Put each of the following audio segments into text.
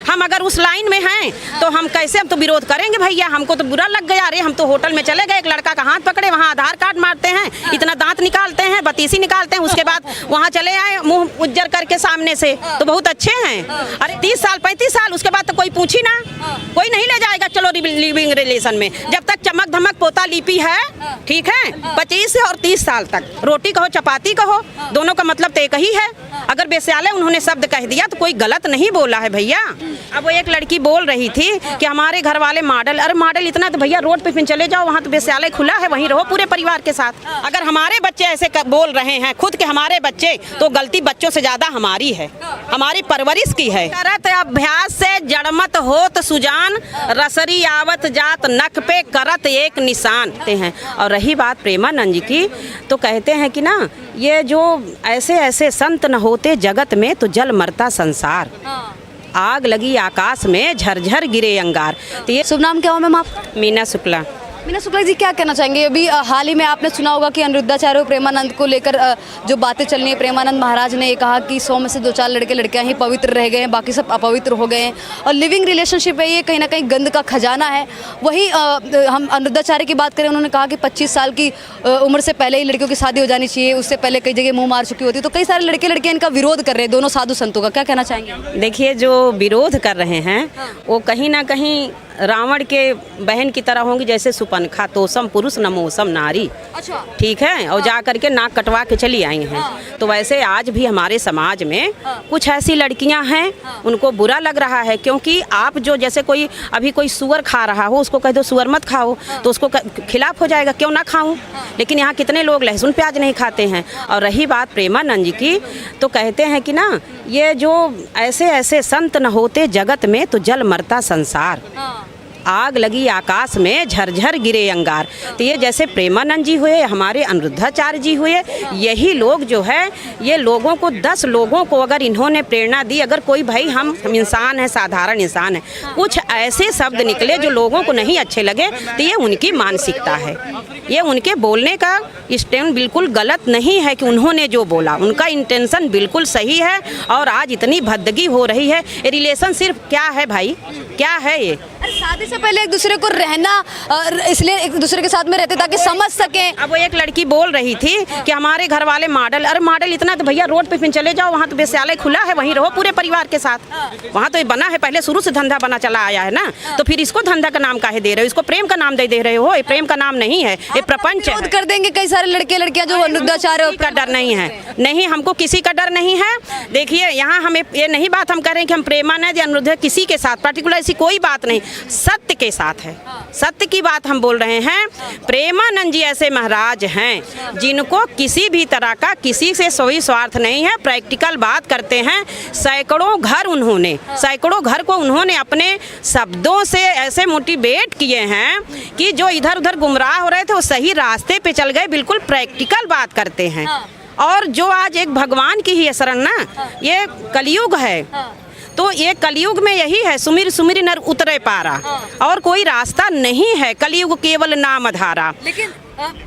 हम अगर उस लाइन में हैं तो हम कैसे, हम तो विरोध करेंगे भैया। हमको तो बुरा लग गया। अरे हम तो होटल में चले गए, एक लड़का का हाथ पकड़े, वहाँ आधार कार्ड मारते हैं, इतना दांत निकालते हैं, बतीसी निकालते हैं, उसके बाद वहाँ चले आए मुंह उज्जर करके सामने से, तो बहुत अच्छे हैं। अरे 30 साल 35 साल उसके बाद तो कोई पूछी ना, कोई नहीं ले जाएगा। चलो लिविंग रिलेशन में जब तक चमक धमक पोता लिपि है, ठीक है, 25 और 30 साल तक रोटी कहो चपाती कहो, दोनों का मतलब तो एक ही है। अगर बेस्याले उन्होंने शब्द कह दिया तो कोई गलत नहीं बोला है भैया। अब वो एक लड़की बोल रही थी कि हमारे घर वाले मॉडल, अरे मॉडल इतना तो भैया रोड पे फिर चले जाओ, वहाँ तो बेस्याले खुला है, वहीं रहो पूरे परिवार के साथ। अगर हमारे बच्चे ऐसे बोल रहे हैं खुद के हमारे बच्चे, तो गलती बच्चों से ज्यादा हमारी है, हमारी परवरिश की है। करत अभ्यास से जड़मत होत सुजान, रसरी आवत जात नख पे करत एक निशान हैं। और रही बात प्रेमानंद जी की, तो कहते हैं कि ना ये जो ऐसे ऐसे संत न होते जगत में तो जल मरता संसार, आग लगी आकाश में झरझर गिरे अंगार। तो ये शुभ नाम क्या हो मैम आप? मीना शुक्ला। मीना शुक्ला जी, क्या कहना चाहेंगे? अभी हाल ही में आपने सुना होगा कि अनिरुद्धाचार्य प्रेमानंद को लेकर जो बातें चल रही है, प्रेमानंद महाराज ने ये कहा कि 100 में से 2-4 लड़के लड़कियां ही पवित्र रह गए हैं, बाकी सब अपवित्र हो गए हैं, और लिविंग रिलेशनशिप है ये कहीं ना कहीं गंद का खजाना है। वही हम अनिरुद्धाचार्य की बात करें, उन्होंने कहा कि 25 साल की उम्र से पहले ही लड़कियों की शादी हो जानी चाहिए, उससे पहले कई जगह मुँह मार चुकी होती है। तो कई सारे लड़के लड़कियां इनका विरोध कर रहे हैं, दोनों साधु संतों का, क्या कहना चाहेंगे? देखिए, जो विरोध कर रहे हैं वो कहीं ना कहीं रावण के बहन की तरह होंगी, जैसे सुपनखा तोसम पुरुष नमोसम नारी। अच्छा, ठीक है, और जा करके नाक कटवा के चली आई हैं। तो वैसे आज भी हमारे समाज में कुछ ऐसी लड़कियां हैं, उनको बुरा लग रहा है, क्योंकि आप जो जैसे कोई अभी कोई सुअर खा रहा हो, उसको कह दो सुअर मत खाओ, तो उसको खिलाफ हो जाएगा, क्यों ना खाऊं। लेकिन यहाँ कितने लोग लहसुन प्याज नहीं खाते हैं। और रही बात प्रेमानंद जी की, तो कहते हैं कि ना ये जो ऐसे ऐसे संत न होते जगत में तो जल मरता संसार, आग लगी आकाश में झरझर गिरे अंगार। तो ये जैसे प्रेमानंद जी हुए, हमारे अनिरुद्धाचार्य जी हुए, यही लोग जो है, ये लोगों को 10 लोगों को अगर इन्होंने प्रेरणा दी, अगर कोई भाई हम इंसान है, साधारण इंसान है, कुछ ऐसे शब्द निकले जो लोगों को नहीं अच्छे लगे, तो ये उनकी मानसिकता है, ये उनके बोलने का स्टैंड बिल्कुल गलत नहीं है कि उन्होंने जो बोला, उनका इंटेंशन बिल्कुल सही है। और आज इतनी भद्दगी हो रही है, रिलेशन सिर्फ क्या है भाई, क्या है ये? शादी से पहले एक दूसरे को रहना, इसलिए एक दूसरे के साथ में रहते ताकि समझ सकें। अब वो एक लड़की बोल रही थी कि हमारे घर वाले मॉडल, अरे मॉडल इतना तो भैया रोड पे फिर चले जाओ, वहाँ तो बेस्याले खुला है, वहीं रहो पूरे परिवार के साथ। वहाँ तो ये बना है, पहले शुरू से धंधा बना चला आया है ना, तो फिर इसको धंधा का नाम काहे दे रहे हो? इसको प्रेम का नाम दे रहे हो? ये प्रेम का नाम नहीं है, ये प्रपंच है। कर देंगे कई सारे लड़के लड़कियां जो अनिरुद्धाचार्य का डर नहीं है, नहीं, हमको किसी का डर नहीं है। देखिए, यहाँ हमें ये नहीं बात हम कह रहे हैं कि हम प्रेमानंद या अनिरुद्ध किसी के साथ पर्टिकुलर ऐसी कोई बात नहीं, सत्य के साथ है, सत्य की बात हम बोल रहे हैं। प्रेमानंद जी ऐसे महाराज हैं जिनको किसी भी तरह का किसी से कोई स्वार्थ नहीं है, प्रैक्टिकल बात करते हैं। सैकड़ों घर को उन्होंने अपने शब्दों से ऐसे मोटिवेट किए हैं कि जो इधर उधर गुमराह हो रहे थे वो सही रास्ते पे चल गए, बिल्कुल प्रैक्टिकल बात करते हैं। और जो आज एक भगवान की ही शरण ना, ये कलयुग है, तो ये कलयुग में यही है, सुमिर सुमिर नर उतरे पारा, और कोई रास्ता नहीं है, कलयुग केवल नाम धारा। लेकिन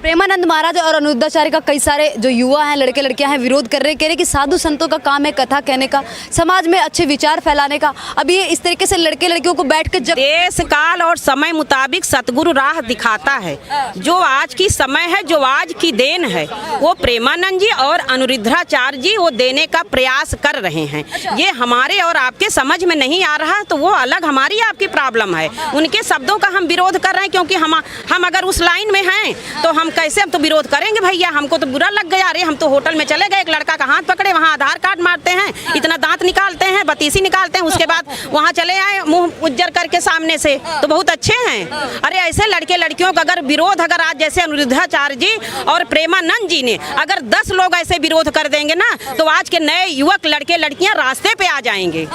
प्रेमानंद महाराज और अनिरुद्धाचार्य का कई सारे जो युवा हैं, लड़के लड़कियां हैं, विरोध कर रहे, कह रहे कि साधु संतों का काम है कथा कहने का, समाज में अच्छे विचार फैलाने का। अब ये इस तरीके से लड़के लड़कियों को बैठ कर जब देश काल और समय मुताबिक सतगुरु राह दिखाता है, जो आज की समय है, जो आज की देन है, वो प्रेमानंद जी और अनिरुद्धाचार्य जी वो देने का प्रयास कर रहे हैं। ये हमारे और आपके समझ में नहीं आ रहा तो वो अलग हमारी आपकी प्रॉब्लम है। उनके शब्दों का हम विरोध कर रहे हैं, क्योंकि हम अगर उस लाइन में हैं तो हम कैसे, हम तो विरोध करेंगे भैया। हमको तो बुरा लग गया। अरे हम तो होटल में चले गए, एक लड़का का हाथ पकड़े, वहाँ आधार कार्ड मारते हैं, इतना दांत निकालते हैं, बतीसी निकालते हैं, उसके बाद वहाँ चले आए मुंह उज्जर करके सामने से, तो बहुत अच्छे हैं। अरे ऐसे लड़के लड़कियों का अगर विरोध, अगर आज जैसे अनिरुद्धाचार्य जी और प्रेमानंद जी ने अगर 10 लोग ऐसे विरोध कर देंगे ना, तो आज के नए युवक लड़के लड़कियां रास्ते पे आ जाएंगे।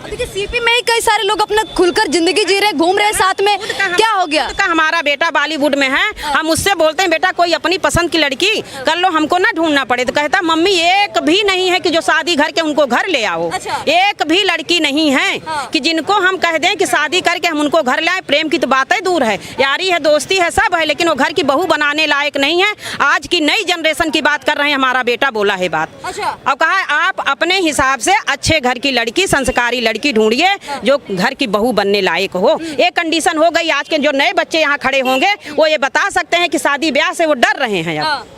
देखिए, सीपी में ही कई सारे लोग अपना खुलकर जिंदगी जी रहे, घूम रहे साथ में, क्या हो गया? हमारा बेटा बॉलीवुड में है, हम उससे बोलते हैं बेटा कोई अपनी पसंद की लड़की कर लो, हमको ना ढूंढना पड़े, तो कहता मम्मी एक भी नहीं है कि जो शादी घर के उनको घर ले आओ। अच्छा। एक भी लड़की नहीं है कि जिनको हम कह दें कि शादी करके हम उनको घर ले आए। प्रेम की तो बातें दूर है, यारी है, दोस्ती है, सब है, लेकिन वो घर की बहू बनाने लायक नहीं है। आज की नई जनरेशन की बात कर रहे हैं, हमारा बेटा बोला है बात। अच्छा। और कहा आप अपने हिसाब से अच्छे घर की लड़की, संस्कारी लड़की लड़की ढूंढिए जो घर की बहू बनने लायक हो। एक कंडीशन हो गई, आज के जो नए बच्चे यहाँ खड़े होंगे वो ये बता सकते हैं कि शादी ब्याह से वो डर रहे हैं। अब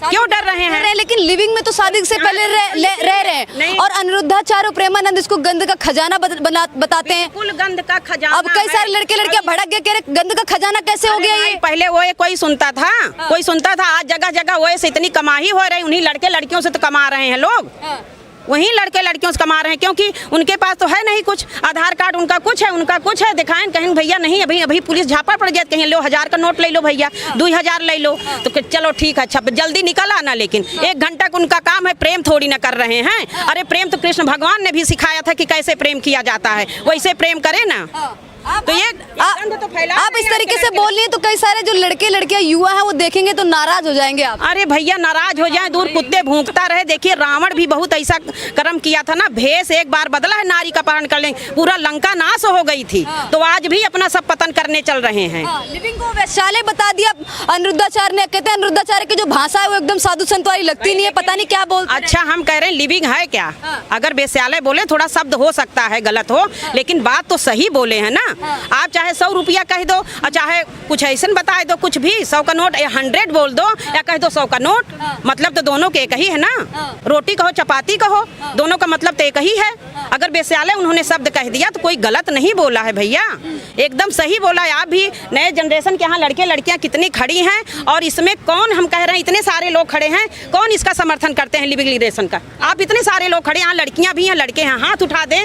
क्यों डर रहे हैं? लेकिन लिविंग में तो शादी से पहले रह रहे हैं। और अनिरुद्धाचार्य और प्रेमानंद इसको गंध का खजाना बताते हैं। बिल्कुल गंध का खजाना। अब कई सारे लड़के लड़कियां भड़क गए, कह रहे गंध का खजाना कैसे हो गया ये? पहले वो कोई सुनता था, कोई सुनता था। आज जगह जगह वो से इतनी कमाई हो रही, उन्हीं लड़के लड़कियों से तो कमा रहे हैं लोग। वहीं लड़के लड़कियों से कमा रहे हैं, क्योंकि उनके पास तो है नहीं कुछ। आधार कार्ड उनका कुछ है, दिखाएं कहीं भैया नहीं अभी पुलिस झापा पड़ जाए, कहीं लो 1000 का नोट ले लो भैया, 2000 ले लो, तो चलो ठीक है, अच्छा जल्दी निकल आना। लेकिन 1 घंटा का उनका काम है, प्रेम थोड़ी ना कर रहे हैं। अरे प्रेम तो कृष्ण भगवान ने भी सिखाया था कि कैसे प्रेम किया जाता है, वैसे प्रेम करे ना। तो ये तो फैला आप इस तरीके से बोल रही हैं तो कई सारे जो लड़के लड़कियां युवा हैं वो देखेंगे तो नाराज हो जाएंगे आप। अरे भैया नाराज हो जाए दूर, कुत्ते भूंकता रहे। देखिए रावण भी बहुत ऐसा कर्म किया था ना, भेष एक बार बदला है नारी का अपहरण कर ले, पूरा लंका नाश हो गई थी। तो आज भी अपना सब पतन करने चल रहे हैं। लिविंग को वैश्यालय बता दिया अनिरुद्धाचार्य ने। कहते हैं अनिरुद्धाचार्य की जो भाषा है वो एकदम साधु संत वाली लगती नहीं है, पता नहीं क्या बोलते। अच्छा हम कह रहे हैं लिविंग है क्या? अगर वैश्यालय बोले थोड़ा शब्द हो सकता है गलत हो, लेकिन बात तो सही बोले हैं ना। आप चाहे 100 रुपया कह दो और चाहे कुछ ऐसा बता दो, कुछ भी 100 का नोट 100 बोल दो या कह दो 100 का नोट, मतलब तो दोनों के एक ही है ना। रोटी कहो चपाती कहो, दोनों का मतलब तो एक ही है। अगर वैश्यालय उन्होंने शब्द कह दिया तो कोई गलत नहीं बोला है भैया, एकदम सही बोला है। आप भी नए जनरेशन के यहाँ लड़के लड़कियाँ कितनी खड़ी हैं, और इसमें कौन, हम कह रहे हैं इतने सारे लोग खड़े हैं, कौन इसका समर्थन करते हैं लिविंग रिलेशन का? आप इतने सारे लोग खड़े, यहाँ लड़कियाँ भी हैं लड़के हैं, हाथ उठा दें।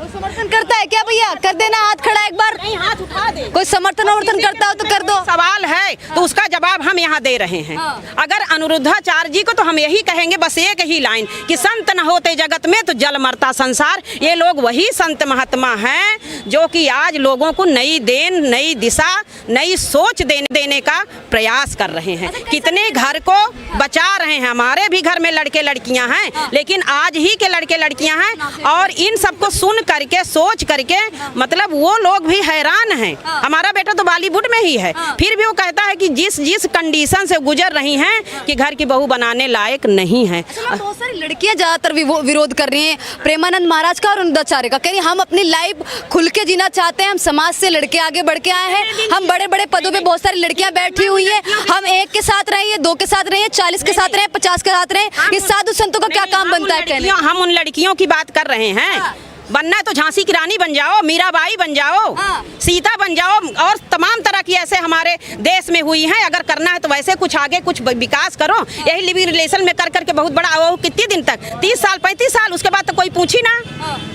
समर्थन करता है क्या भैया? कर देना हाथ खड़ा एक बार। नहीं हाथ उठा दे। कोई समर्थन करता हो तो कर दो। सवाल है तो उसका जवाब हम यहाँ दे रहे हैं। अगर अनिरुद्धाचार्य जी को तो हम यही कहेंगे बस एक ही लाइन कि संत न होते जगत में तो जल मरता संसार। ये लोग वही संत महात्मा हैं जो कि आज लोगों को नई देन, नई दिशा, नई सोच देने का प्रयास कर रहे हैं। कितने घर को बचा रहे हैं। हमारे भी घर में लड़के लड़कियां हैं, लेकिन आज ही के लड़के लड़कियां हैं, और इन सबको सुन करके सोच करके मतलब वो लोग भी हैरान हैं। हमारा बेटा तो बॉलीवुड में ही है, फिर भी वो कहता है कि जिस कंडीशन से गुजर रही हैं कि घर की बहू बनाने लायक नहीं है। बहुत सारी लड़कियां ज्यादातर विरोध कर रही हैं प्रेमानंद महाराज का और अनिरुद्धाचार्य का, कह रही हम अपनी लाइफ खुल के जीना चाहते हैं, हम समाज से लड़के आगे बढ़ के आए हैं, हम बड़े बड़े पदों पे बहुत सारी लड़कियां बैठी हुई हैं, हम 1 के साथ रहे, 2 के साथ रहे, 40 के साथ रहे, 50 के साथ रहे। ये साधु संतों का क्या काम बनता है कहने? हम उन लड़कियों की बात कर रहे हैं। बनना है तो झांसी की रानी बन जाओ, मीराबाई बन जाओ, सीता बन जाओ, और तमाम तरह की ऐसे हमारे देश में हुई हैं। अगर करना है तो वैसे कुछ आगे कुछ विकास करो। यही लिविंग रिलेशन में कर करके बहुत बड़ा वो कितने दिन तक, 30 साल 35 साल, उसके बाद तो कोई पूछी ना,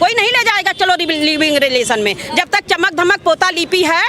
कोई नहीं ले जाएगा। चलो लिविंग रिलेशन में जब तक चमक धमक पोता लिपि है,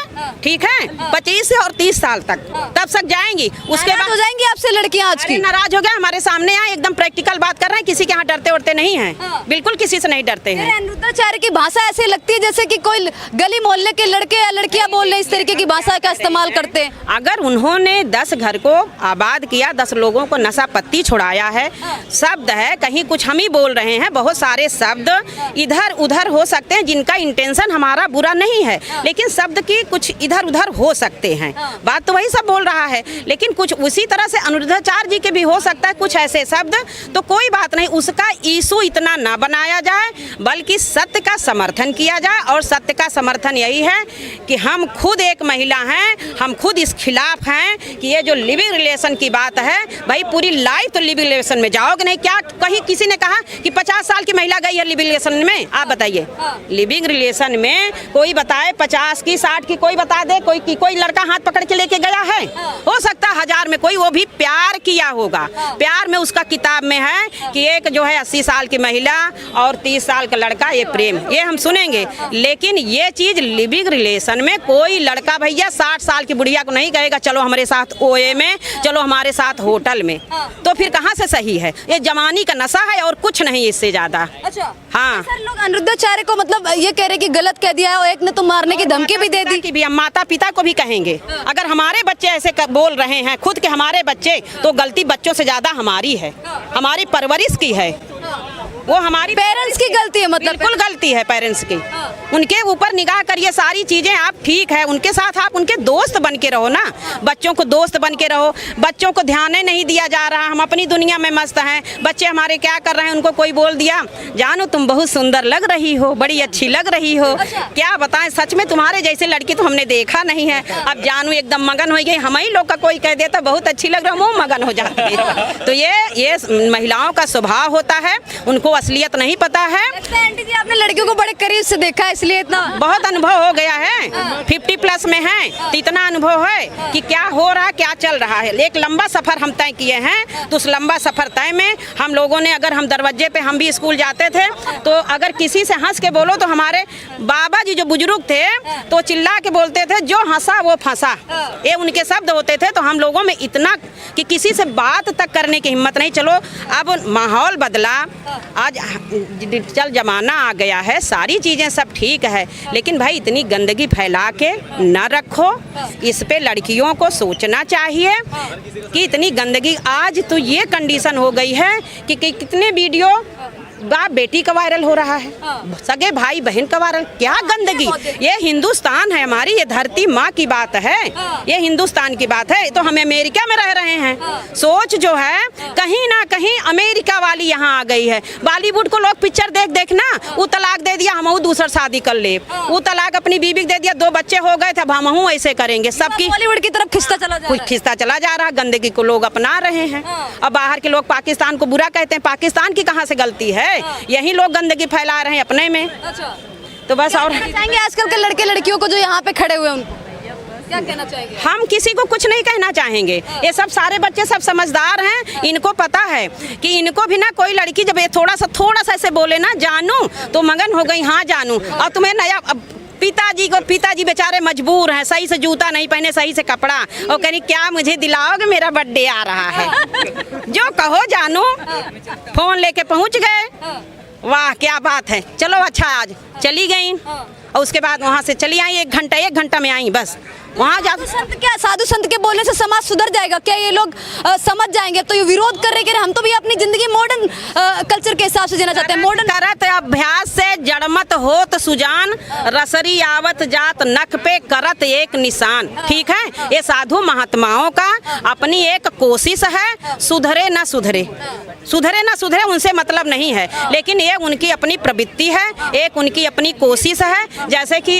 ठीक है, 25 और 30 साल तक तब तक जाएंगी। उसके बाद हो जाएंगी आपसे लड़कियां आज की? नाराज हो गए, हमारे सामने आए, एकदम प्रैक्टिकल बात कर रहे हैं। किसी के यहाँ डरते उड़ते नहीं है, बिल्कुल किसी से नहीं डरते हैं। अनिरुद्धाचार्य की भाषा ऐसे लगती है जैसे कि कोई गली मोहल्ले के लड़के या लड़कियां बोल रहे हैं, इस तरीके की भाषा का इस्तेमाल करते हैं। अगर उन्होंने 10 घर को आबाद किया, 10 लोगों को नशा पत्ती छुड़ाया है, शब्द है कहीं कुछ हम ही बोल रहे हैं, बहुत सारे शब्द इधर उधर हो सकते हैं जिनका इंटेंशन हमारा बुरा नहीं है, लेकिन शब्द की कुछ इधर उधर हो सकते हैं। बात तो वही सब बोल रहा है, लेकिन कुछ उसी तरह से अनिरुद्धाचार्य जी के भी हो सकता है कुछ ऐसे शब्द, तो कोई बात नहीं, उसका इशू इतना ना बनाया जाए, बल्कि सत्य का समर्थन किया जाए। और सत्य का समर्थन यही है कि हम खुद एक महिला हैं, हम खुद इस खिलाफ हैं कि ये जो लिविंग रिलेशन की बात है, भाई पूरी लाइफ तो लिविंग रिलेशन में जाओगे नहीं। क्या कहीं किसी ने कहा कि 50 साल की महिला गई है लिविंग रिलेशन में? आप बताइए, लिविंग रिलेशन में कोई बताए 50 की 60 की, कोई बता दे कोई लड़का हाथ पकड़ के लेके गया है? हो सकता है 1000 में कोई, वो भी प्यार किया होगा। प्यार में उसका किताब में है कि एक जो है 80 साल की महिला और 30 साल का लड़का, ये प्रेम, ये हम सुनेंगे। लेकिन ये चीज लिविंग रिलेशन में कोई लड़का भैया 60 साल की बुढ़िया को नहीं कहेगा चलो हमारे साथ ओए में, चलो हमारे साथ होटल में। तो फिर कहाँ से सही है? ये जवानी का नशा है और कुछ नहीं इससे ज्यादा। अच्छा, हाँ, सर लोग अनिरुद्धाचार्य को मतलब ये कह रहे कि गलत कह दिया है, और एक ने तो मारने की धमकी भी दे दी कि भी हम माता पिता को भी कहेंगे। अगर हमारे बच्चे ऐसे बोल रहे हैं, खुद के हमारे बच्चे, तो गलती बच्चों से ज्यादा हमारी है, हमारी परवरिश की है। वो हमारी पेरेंट्स की गलती है, मतलब बिल्कुल गलती है पेरेंट्स की। उनके ऊपर निगाह करिए, सारी चीजें आप ठीक है, उनके साथ आप उनके दोस्त बन के रहो ना, बच्चों को दोस्त बन के रहो। बच्चों को ध्यान ही नहीं दिया जा रहा, हम अपनी दुनिया में मस्त हैं। बच्चे हमारे क्या कर रहे हैं, उनको कोई बोल दिया जानू तुम बहुत सुंदर लग रही हो, बड़ी अच्छी लग रही हो। क्या बताएं, सच में तुम्हारे जैसे लड़की तो हमने देखा नहीं है। अब जानू एकदम मगन हो गई, हम ही लोग का कोई कह देता बहुत अच्छी लग रहा, मुँह मगन हो जाती है। तो ये महिलाओं का स्वभाव होता है, उनको असलियत नहीं पता है। आंटी जी आपने लड़कियों को बड़े करीब से देखा है, इसलिए इतना बहुत अनुभव हो गया है, 50 प्लस में है तो इतना अनुभव है कि क्या हो रहा है, क्या चल रहा है। एक लंबा सफर हम तय किए हैं, तो उस लंबा सफर तय में हम लोगों ने, अगर हम दरवाजे पे हम भी स्कूल जाते थे तो अगर किसी से हंस के बोलो तो हमारे बाबा जी जो बुजुर्ग थे तो चिल्ला के बोलते थे जो हंसा वो फंसा, ये उनके शब्द होते थे। तो हम लोगों में इतना कि किसी से बात तक करने की हिम्मत नहीं। चलो अब माहौल बदला, आज डिजिटल जमाना आ गया है, सारी चीज़ें सब ठीक है, लेकिन भाई इतनी गंदगी फैला के न रखो। इस पे लड़कियों को सोचना चाहिए कि इतनी गंदगी, आज तो ये कंडीशन हो गई है कि कितने वीडियो बाप बेटी का वायरल हो रहा है, सगे भाई बहन का वायरल। क्या गंदगी, ये हिंदुस्तान है हमारी, ये धरती माँ की बात है, ये हिंदुस्तान की बात है। तो हम अमेरिका में रह रहे हैं, सोच जो है कहीं ना कहीं अमेरिका वाली यहाँ आ गई है। बॉलीवुड को लोग पिक्चर देख ना, वो तलाक दे दिया, हम दूसरा शादी कर ले, वो तलाक अपनी बीवी दे दिया, 2 बच्चे हो गए थे, अब हम ऐसे करेंगे। सबकी बॉलीवुड की तरफ खिंचता चला जा रहा है, गंदगी को लोग अपना रहे हैं। अब बाहर के लोग पाकिस्तान को बुरा कहते हैं, पाकिस्तान की कहाँ से गलती है, यही लोग गंदगी फैला रहे हैं अपने में। तो बस और चाहेंगे आजकल के लड़के लड़कियों को जो यहाँ पे खड़े हुए हैं उनको क्या कहना चाहेंगे? हम किसी को कुछ नहीं कहना चाहेंगे, ये सब सारे बच्चे सब समझदार हैं, इनको पता है कि इनको भी ना कोई लड़की जब ये थोड़ा सा ऐसे बोले ना जानू तो मगन हो गई, हाँ जानू। और तुम्हें नया पिताजी बेचारे मजबूर हैं, सही से जूता नहीं पहने, सही से कपड़ा, और कहीं क्या मुझे दिलाओगे, मेरा बर्थडे आ रहा है। जो कहो जानू, फोन लेके पहुंच गए, वाह क्या बात है, चलो अच्छा आज चली गई। और उसके बाद वहाँ से चली आई, 1 घंटा में आई, बस वहाँ जा। साधु संत के बोलने से समाज सुधर जाएगा क्या, ये लोग समझ जाएंगे? तो ये विरोध कर रहे कि हम तो भी अपनी जिंदगी मॉडर्न कल्चर के हिसाब से जीना चाहते हैं। मॉडर्न करत अभ्यास से जड़मत होत सुजान, रसरी आवत जात नख पे करत एक निशान। ठीक है, ये साधु महात्माओं का अपनी एक कोशिश है, सुधरे ना सुधरे, उनसे मतलब नहीं है, लेकिन ये उनकी अपनी प्रवृत्ति है, एक उनकी अपनी कोशिश है। जैसे कि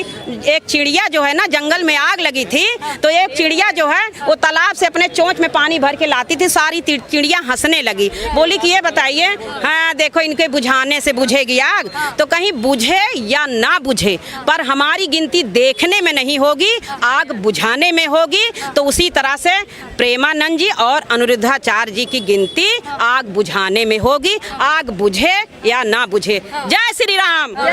एक चिड़िया जो है ना, जंगल में आग लगी थी तो एक चिड़िया जो है वो तालाब से अपने चोंच में पानी भर के लाती थी, सारी चिड़िया हंसने लगी, बोली कि ये बताइए, हाँ देखो इनके बुझाने से बुझेगी आग, तो कहीं बुझे या ना बुझे, पर हमारी गिनती देखने में नहीं होगी, आग बुझाने में होगी। तो उसी तरह से प्रेमानंद जी और अनिरुद्धाचार्य जी की गिनती आग बुझाने में होगी, आग बुझे या ना बुझे। जय श्री राम।